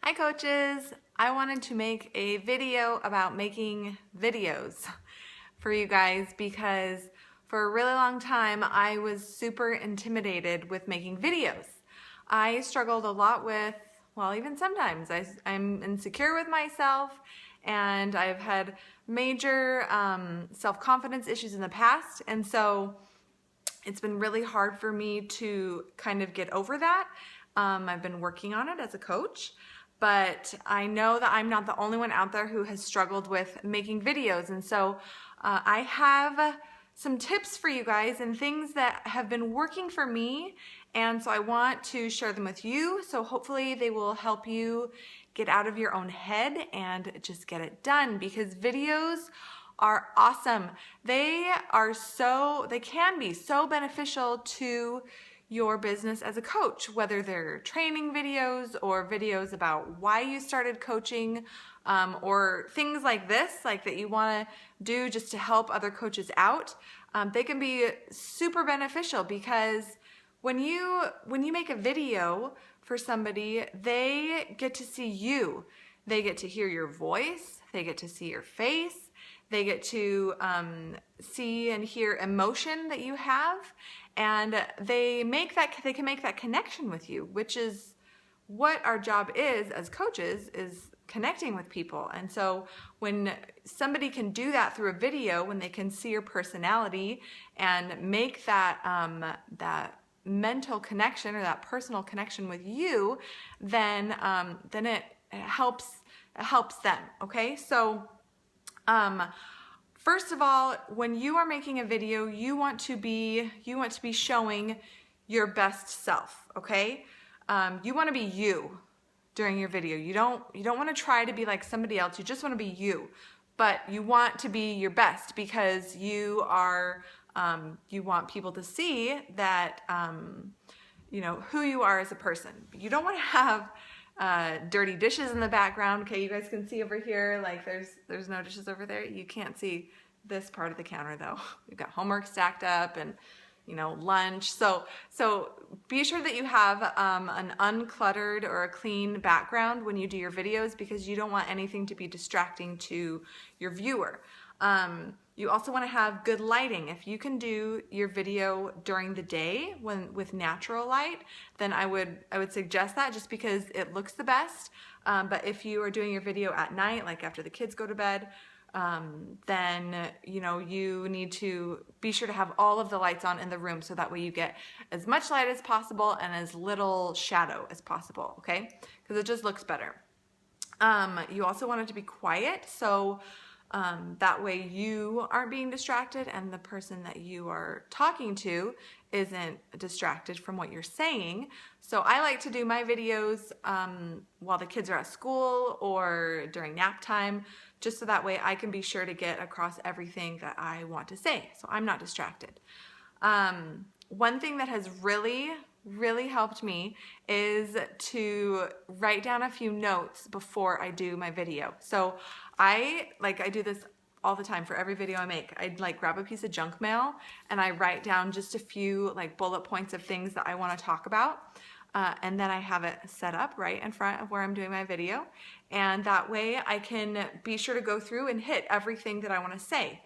Hi coaches! I wanted to make a video about making videos for you guys because for a really long time I was super intimidated with making videos. I struggled a lot with, well, even sometimes I'm insecure with myself, and I've had major self-confidence issues in the past, and so it's been really hard for me to kind of get over that. I've been working on it as a coach, but I know that I'm not the only one out there who has struggled with making videos. And so I have some tips for you guys and things that have been working for me. And so I want to share them with you. So hopefully they will help you get out of your own head and just get it done, because videos are awesome. They can be so beneficial to your business as a coach, whether they're training videos or videos about why you started coaching, or things like this, like that you want to do just to help other coaches out. They can be super beneficial because when you make a video for somebody, they get to see you. They get to hear your voice. They get to see your face. They get to see and hear emotion that you have, and they can make that connection with you, which is what our job is as coaches, is connecting with people. And so when somebody can do that through a video, when they can see your personality and make that that mental connection or that personal connection with you, then it helps them. Okay, so. First of all, when you are making a video, you want to be showing your best self, okay? You want to be you during your video. You don't want to try to be like somebody else. You just want to be you. But you want to be your best because you want people to see that who you are as a person. You don't want to have dirty dishes in the background. Okay, you guys can see over here, like there's no dishes over there. You can't see this part of the counter though. We've got homework stacked up and lunch. So be sure that you have an uncluttered or a clean background when you do your videos, because you don't want anything to be distracting to your viewer. You also want to have good lighting. If you can do your video during the day with natural light, then I would suggest that, just because it looks the best. But if you are doing your video at night, like after the kids go to bed, then you need to be sure to have all of the lights on in the room, so that way you get as much light as possible and as little shadow as possible, okay? Because it just looks better. You also want it to be quiet, so that way you aren't being distracted and the person that you are talking to isn't distracted from what you're saying. So I like to do my videos while the kids are at school or during nap time, just so that way I can be sure to get across everything that I want to say, so I'm not distracted. One thing that has really helped me is to write down a few notes before I do my video. So I do this all the time for every video I make. I'd grab a piece of junk mail and I write down just a few bullet points of things that I want to talk about. And then I have it set up right in front of where I'm doing my video. And that way I can be sure to go through and hit everything that I want to say.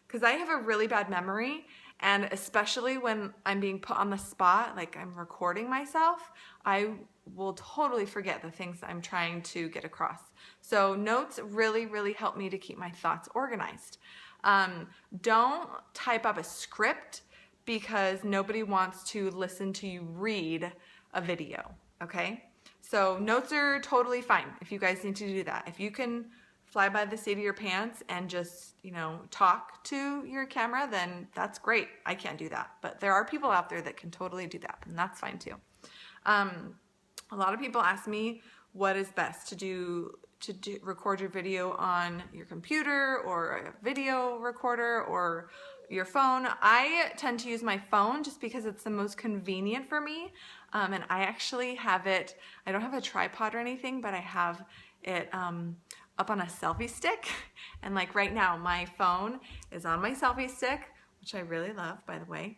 Because I have a really bad memory, and especially when I'm being put on the spot, like I'm recording myself, I will totally forget the things that I'm trying to get across. So notes really help me to keep my thoughts organized. Don't type up a script, because nobody wants to listen to you read a video, okay? So notes are totally fine if you guys need to do that. If you can fly by the seat of your pants and just, talk to your camera, then that's great. I can't do that. But there are people out there that can totally do that, and that's fine too. A lot of people ask me what is best to do, record your video on your computer or a video recorder or your phone. I tend to use my phone just because it's the most convenient for me. And I actually have it, I don't have a tripod or anything, but I have it up on a selfie stick. And right now my phone is on my selfie stick, which I really love, by the way.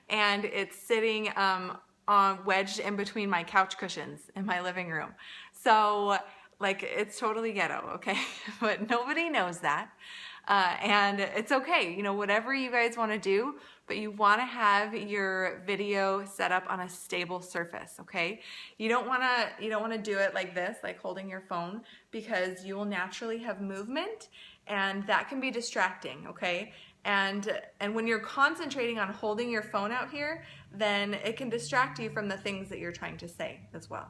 And it's sitting wedged in between my couch cushions in my living room. So like, it's totally ghetto, okay? But nobody knows that. And it's okay, you know, whatever you guys want to do, but you want to have your video set up on a stable surface, okay? You don't want to do it like this, like holding your phone, because you will naturally have movement, and that can be distracting, okay? And when you're concentrating on holding your phone out here, then it can distract you from the things that you're trying to say as well.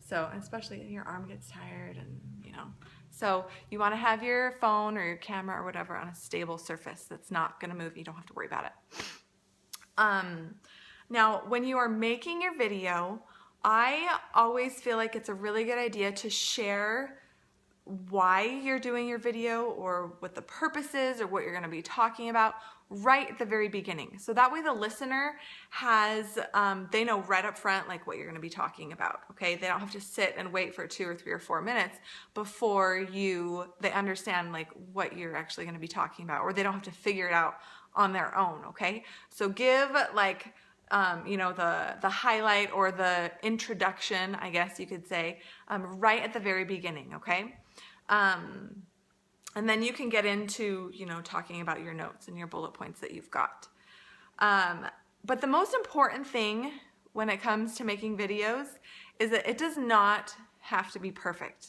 So, especially if your arm gets tired, and you know. So you want to have your phone or your camera or whatever on a stable surface that's not going to move. You don't have to worry about it. Now, when you are making your video, I always feel like it's a really good idea to share why you're doing your video, or what the purpose is, or what you're going to be talking about right at the very beginning. So that way the listener has, they know right up front like what you're going to be talking about, okay? They don't have to sit and wait for 2 or 3 or 4 minutes before they understand like what you're actually going to be talking about, or they don't have to figure it out on their own, okay? So give like, you know, the highlight or the introduction, I guess you could say, right at the very beginning, okay? And then you can get into, you know, talking about your notes and your bullet points that you've got. But the most important thing when it comes to making videos is that it does not have to be perfect.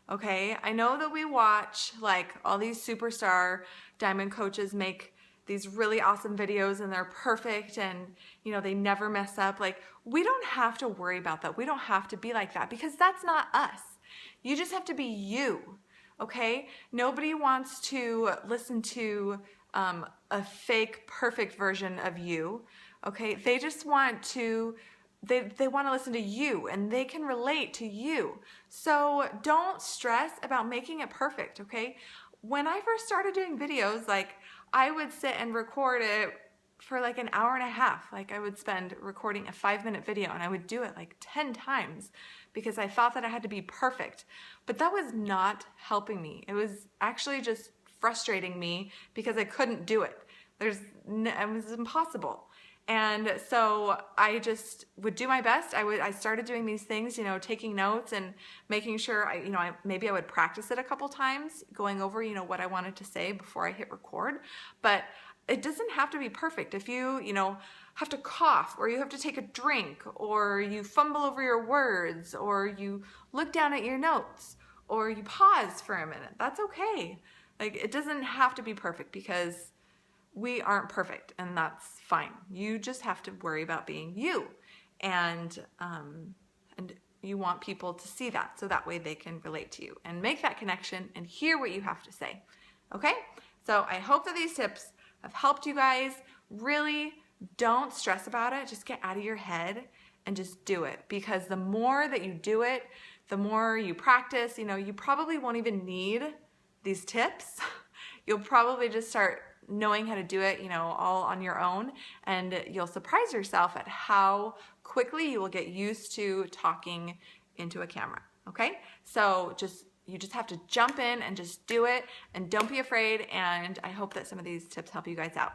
Okay? I know that we watch like all these superstar diamond coaches make these really awesome videos and they're perfect, and you know, they never mess up. Like, we don't have to worry about that. We don't have to be like that, because that's not us. You just have to be you. Okay? Nobody wants to listen to a fake perfect version of you. Okay? They just want to, they want to listen to you, and they can relate to you. So don't stress about making it perfect, okay? When I first started doing videos, like, I would sit and record it for like an hour and a half. Like, I would spend recording a 5-minute video, and I would do it like 10 times because I thought that I had to be perfect. But that was not helping me. It was actually just frustrating me because I couldn't do it. It was impossible. And so I just would do my best. I started doing these things, you know, taking notes and making sure maybe I would practice it a couple times, going over, you know, what I wanted to say before I hit record. But it doesn't have to be perfect. If you have to cough, or you have to take a drink, or you fumble over your words, or you look down at your notes, or you pause for a minute, that's okay. Like, it doesn't have to be perfect, because we aren't perfect, and that's fine. You just have to worry about being you, and you want people to see that, so that way they can relate to you and make that connection and hear what you have to say. Okay? So I hope that these tips have helped you guys. Really, don't stress about it. Just get out of your head and just do it, because the more that you do it, the more you practice. You know, you probably won't even need these tips. You'll probably just start knowing how to do it, you know, all on your own, and you'll surprise yourself at how quickly you will get used to talking into a camera, okay? So you just have to jump in and just do it, and don't be afraid, and I hope that some of these tips help you guys out.